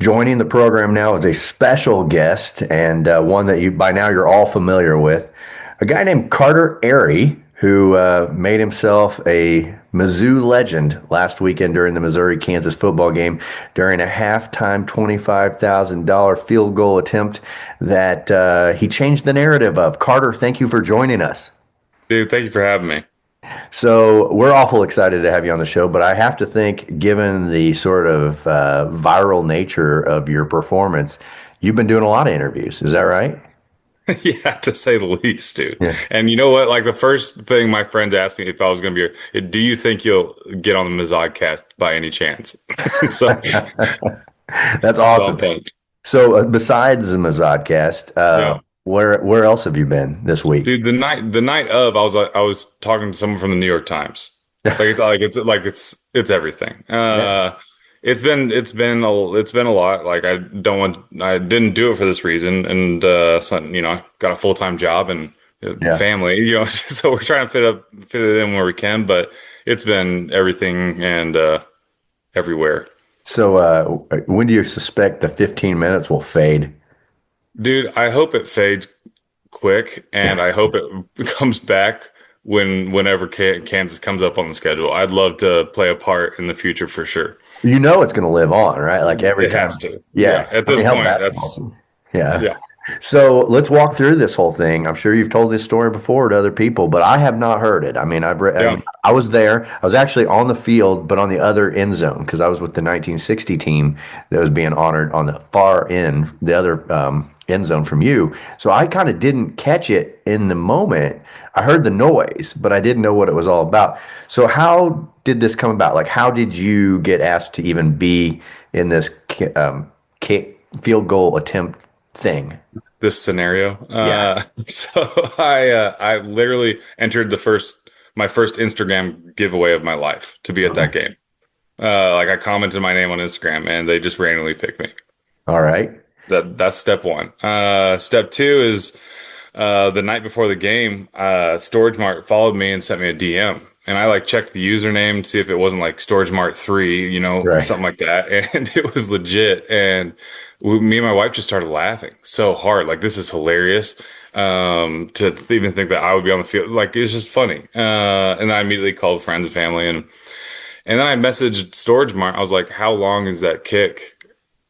Joining the program now is a special guest and one that you by now you're all familiar with. A guy named Carter Arey, who made himself a Mizzou legend last weekend during the Missouri-Kansas football game during a halftime $25,000 field goal attempt that he changed the narrative of. Carter, thank you for joining us. Dude, thank you for having me. So we're awful excited to have you on the show, but I have to think, given the sort of viral nature of your performance, you've been doing a lot of interviews. Is that right? Yeah, to say the least, dude. Yeah. And you know what? Like the first thing my friends asked me if I was going to be here, do you think you'll get on the Mizzodcast by any chance? So, That's well, awesome. thanks. So besides the Mizzodcast, Yeah, where else have you been this week? dude. The night of, I was talking to someone from the New York Times. It's everything. Yeah. It's been a lot. Like I didn't do it for this reason, and so, got a full-time job and Yeah. family, so we're trying to fit it in where we can, but it's been everything and everywhere. So when do you suspect the 15 minutes will fade? Dude, I hope it fades quick, and I hope it comes back whenever Kansas comes up on the schedule. I'd love to play a part in the future for sure. You know it's going to live on, right? Like every It time. has to. Yeah. Yeah, at I this mean, how point, basketball that's team. Yeah. yeah. So let's walk through this whole thing. I'm sure you've told this story before to other people, but I have not heard it. I mean, Yeah. I was there. I was actually on the field, but on the other end zone because I was with the 1960 team that was being honored on the far end, the other end zone from you. So I kind of didn't catch it in the moment. I heard the noise, but I didn't know what it was all about. So how did this come about? Like, how did you get asked to even be in this kick field goal attempt thing? This scenario. Yeah. So I literally entered my first Instagram giveaway of my life to be at that game. Like I commented my name on Instagram and they just randomly picked me. All right. That's step one. Step two is the night before the game, Storage Mart followed me and sent me a DM. And I like checked the username to see if it wasn't like Storage Mart 3, Right. something like that. And it was legit. And me and my wife just started laughing so hard. Like, this is hilarious. To even think that I would be on the field. Like, it's just funny. And I immediately called friends and family. And then I messaged Storage Mart. I was like, how long is that kick?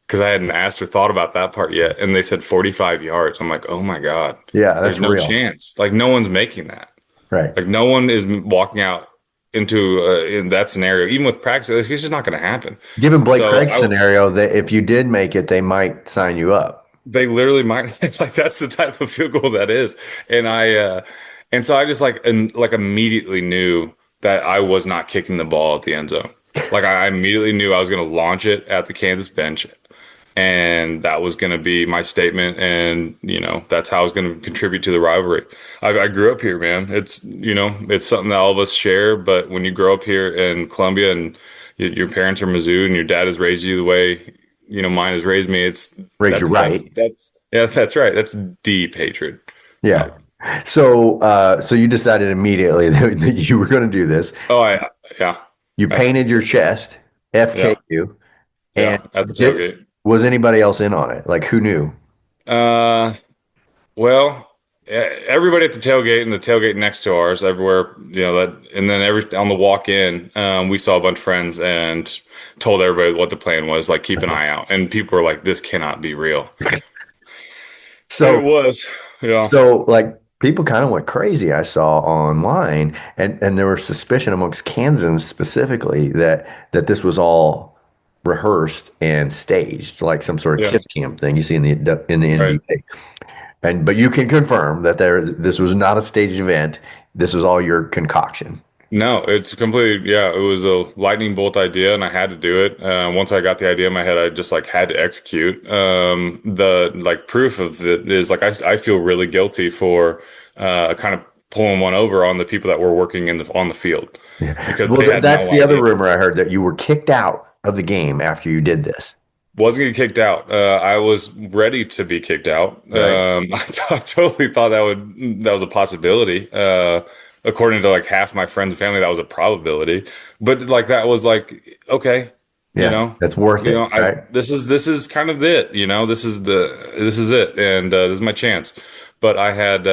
Because I hadn't asked or thought about that part yet. And they said 45 yards. I'm like, oh my God, Yeah, that's there's no real. chance. Like, no one's making that. Right. Like, no one is walking out into in that scenario. Even with practice, it's just not going to happen. Given Blake So Craig's scenario, that if you did make it, they might sign you up. they literally might like that's the type of field goal that is. And so I just like immediately knew that I was not kicking the ball at the end zone. Like I immediately knew I was going to launch it at the Kansas bench and that was going to be my statement and that's how I was going to contribute to the rivalry. I grew up here, man. It's something that all of us share, but when you grow up here in Columbia and your parents are Mizzou and your dad has raised you the way mine has raised me, it's Raise you that's right. that's yeah, that's right. That's deep hatred. Yeah. So you decided immediately that you were going to do this. Oh, I yeah, You I, painted your chest, yeah, FKU, yeah, and at the did, tailgate. was anybody else in on it? Like, who knew? Uh, well, everybody at the tailgate and the tailgate next to ours, everywhere, and then on the walk in, we saw a bunch of friends and told everybody what the plan was, like keep an eye out. And people were like, this cannot be real. And So it was, yeah, So like people kind of went crazy I saw online and there was suspicion amongst Kansans specifically that this was all rehearsed and staged like some sort of yeah, kiss cam thing you see in the right. NBA. And but you can confirm that this was not a staged event. This was all your concoction. No, it's completely, yeah, it was a lightning bolt idea and I had to do it. Once I got the idea in my head, I just like had to execute. The like proof of it is like, I feel really guilty for, kind of pulling one over on the people that were working on the field Yeah. because Well, they had that's no the other idea. rumor I heard that you were kicked out of the game after you did this. Wasn't getting kicked out. I was ready to be kicked out. Right. I totally thought that was a possibility. According to like half my friends and family, that was a probability. But like that was like okay. you Yeah. know, That's worth it, I right? this is kind of it, this is it, and this is my chance. But I had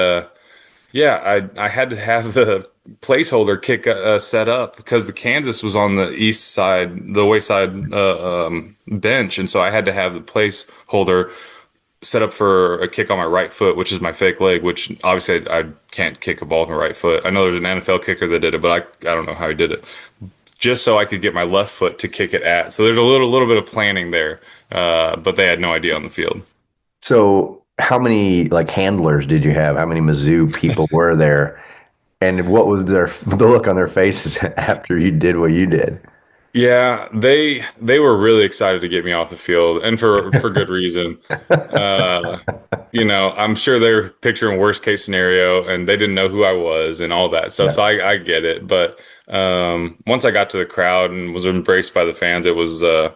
yeah, I had to have the placeholder kick set up because the Kansas was on the east side, the way side bench, and so I had to have the placeholder set up for a kick on my right foot, which is my fake leg, which obviously I can't kick a ball with my right foot. I know there's an NFL kicker that did it, but I don't know how he did it. Just so I could get my left foot to kick it at. So there's a little bit of planning there, but they had no idea on the field. So how many like handlers did you have? How many Mizzou people were there? And what was the look on their faces after you did what you did? Yeah, they were really excited to get me off the field, and for good reason. Uh, I'm sure they're picturing worst case scenario, and they didn't know who I was and all that stuff. Yeah. So I get it. But once I got to the crowd and was embraced by the fans, it was uh,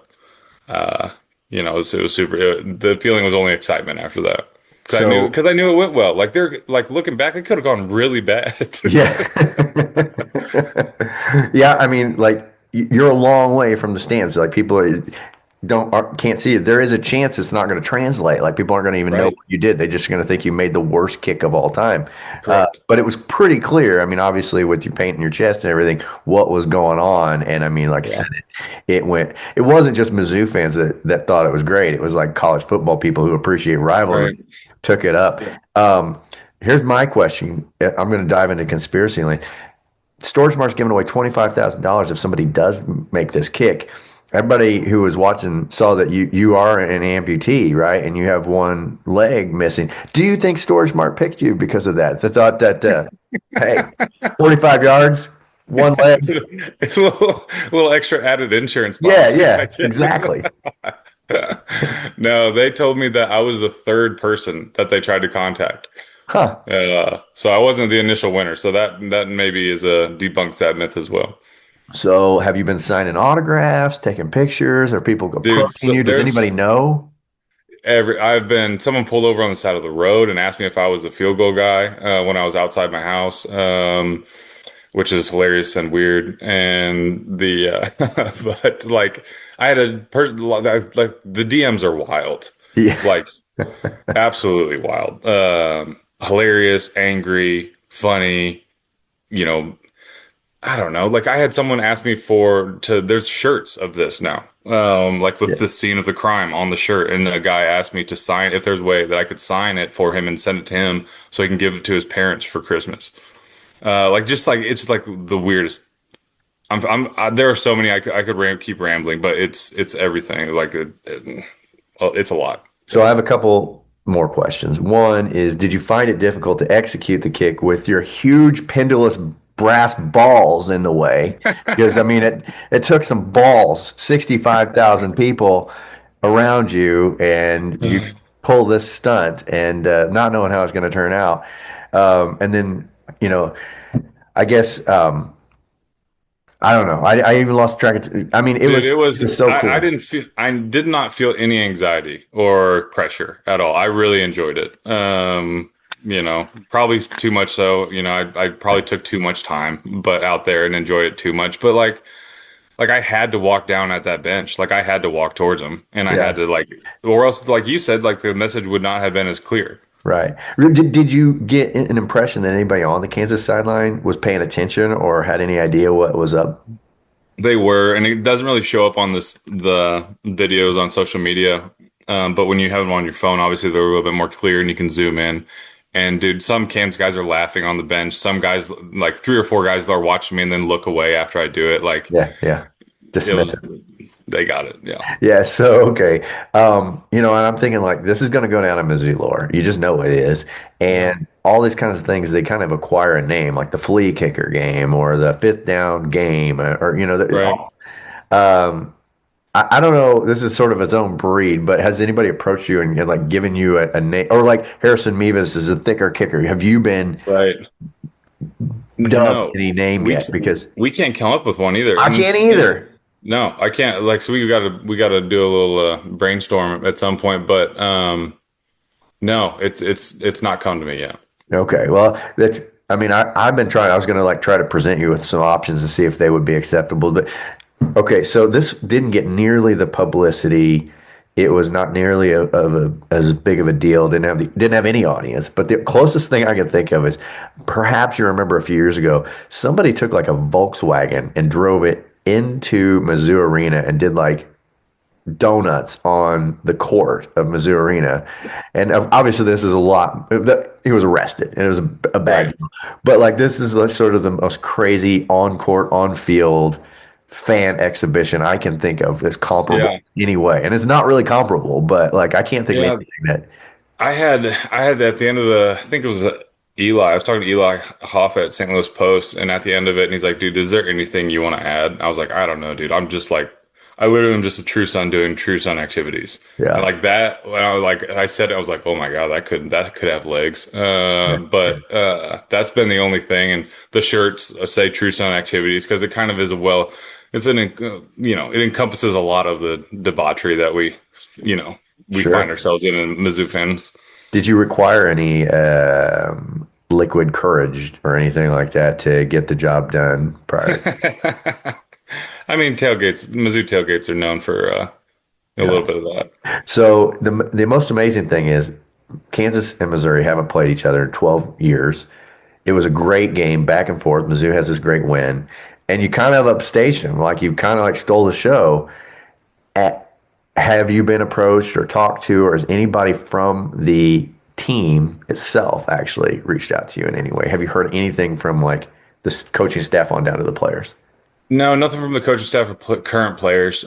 it was super. The feeling was only excitement after that So because I knew it went well. Like they're like looking back, it could have gone really bad. yeah. Yeah, I mean, like you're a long way from the stands. Like people can't see it. There is a chance it's not going to translate. Like people aren't going to even know Right. what you did. They're just going to think you made the worst kick of all time. Correct. But it was pretty clear. I mean, obviously with you painting your chest and everything, what was going on. And I mean, like I Yeah. said, it went. It wasn't just Mizzou fans that thought it was great. It was like college football people who appreciate rivalry Right. took it up. Yeah. Here's my question. I'm going to dive into conspiracy land. Storage Mart's giving away $25,000 if somebody does make this kick. Everybody who was watching saw that you are an amputee, right? And you have one leg missing. Do you think Storage Mart picked you because of that? The thought that, hey, 45 yards, one leg. It's a little extra added insurance Yeah, policy, I yeah, guess. exactly. No, they told me that I was the third person that they tried to contact. Huh. So I wasn't the initial winner. So that maybe is a debunks that myth as well. So have you been signing autographs, taking pictures? Are people Dude, approaching so you? Does there's anybody know? someone pulled over on the side of the road and asked me if I was the field goal guy when I was outside my house. Which is hilarious and weird. And but like I had a person like the DMs are wild, Yeah. like absolutely wild. Hilarious, angry, funny. You know, I don't know. Like I had someone ask me there's shirts of this now. Like Yeah. with the scene of the crime on the shirt, and a guy asked me to sign if there's a way that I could sign it for him and send it to him so he can give it to his parents for Christmas. Like just like it's like the weirdest. There are so many I could keep rambling, but it's everything. Like it's a lot. So I have a couple more questions. One is, did you find it difficult to execute the kick with your huge pendulous brass balls in the way? Because I mean, it took some balls, 65,000 people around you, and you pull this stunt and not knowing how it's going to turn out. And then, you know, I guess I don't know. I even lost track of. I mean, Dude, it was so I cool. did not feel any anxiety or pressure at all. I really enjoyed it. Probably too much so. I probably took too much time, but out there and enjoyed it too much. But like I had to walk down at that bench. Like I had to walk towards him, and I Yeah. had to or else, like you said, like the message would not have been as clear. Right. Did you get an impression that anybody on the Kansas sideline was paying attention or had any idea what was up? They were, and it doesn't really show up on the videos on social media. But when you have them on your phone, obviously they're a little bit more clear and you can zoom in. And dude, some Kansas guys are laughing on the bench. Some guys, like three or four guys, are watching me and then look away after I do it. Like Yeah, yeah. it Dismiss was, it. they got it. Yeah, Yeah, so okay. And I'm thinking like this is going to go down in Mizzou lore. You just know it is. yeah, And all these kinds of things, they kind of acquire a name, like the flea kicker game or the fifth down game, or right. I don't know. This is sort of its own breed, but has anybody approached you and like given you a name, or like Harrison Mevis is a thicker kicker? Have you been Right. dubbed No, any name we yet? Because we can't come up with one either. I And can't either. no, I can't. Like, so we gotta do a little brainstorm at some point. But no, it's not come to me yet. Okay, well, I've been trying. I was going to like try to present you with some options to see if they would be acceptable. But Okay, so this didn't get nearly the publicity. It was not nearly as big of a deal. Didn't have any audience. But the closest thing I can think of is perhaps you remember a few years ago, somebody took like a Volkswagen and drove it into Mizzou Arena and did like donuts on the court of Mizzou Arena. And obviously, this is a lot. He was arrested, and it was a bad Right. deal. But like, this is like sort of the most crazy on court, on field fan exhibition I can think of that's comparable Yeah. anyway. And it's not really comparable, but like, I can't think of Yeah. anything that. I had that at the end of I think it was Eli. I was talking to Eli Hoffa at St. Louis Post, and at the end of it, and he's like, "Dude, is there anything you want to add?" I was like, "I don't know, dude. I'm just like, I literally am just a true son doing true son activities." And Yeah. like that, when I said it, I was like, "Oh my God, that could have legs." But that's been the only thing, and the shirts say true son activities because it kind of is it's it encompasses a lot of the debauchery that we find Sure. ourselves in Mizzou fans. Did you require any liquid courage or anything like that to get the job done prior? I mean, Mizzou tailgates are known for a Yeah. little bit of that. So the most amazing thing is Kansas and Missouri haven't played each other in 12 years. It was a great game back and forth. Mizzou has this great win, and you kind of upstaged them, like you kind of like stole the show. Have you been approached or talked to, or has anybody from the team itself actually reached out to you in any way? Have you heard anything from like the coaching staff on down to the players? No, nothing from the coaching staff or current players.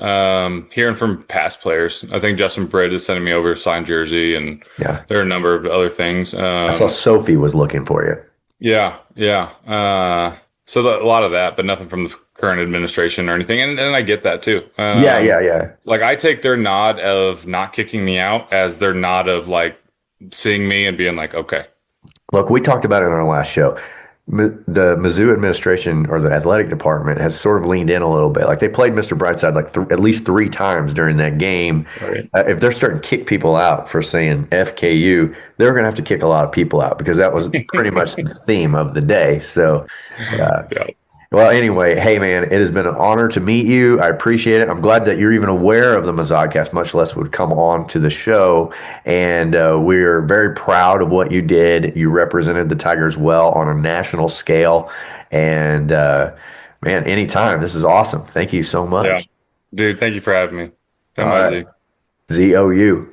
Hearing from past players, I think Justin Britt is sending me over a signed jersey, and Yeah. there are a number of other things. I saw Sophie was looking for you. Yeah, yeah. A lot of that, but nothing from the current administration or anything. And I get that too. Yeah, yeah, yeah. Like I take their nod of not kicking me out as their nod of like seeing me and being like, okay, Look, we talked about it on our last show. The Mizzou administration or the athletic department has sort of leaned in a little bit. Like they played Mr. Brightside like at least three times during that game. right. If they're starting to kick people out for saying FKU, they're going to have to kick a lot of people out because that was pretty much the theme of the day. So, uh, Yeah, well, anyway, hey man, it has been an honor to meet you. I appreciate it. I'm glad that you're even aware of the Mizzodcast, much less would come on to the show. And we're very proud of what you did. You represented the Tigers well on a national scale. And man, anytime. This is awesome. Thank you so yeah, much. dude. Thank you for having me. All Come on, right. Z. ZOU.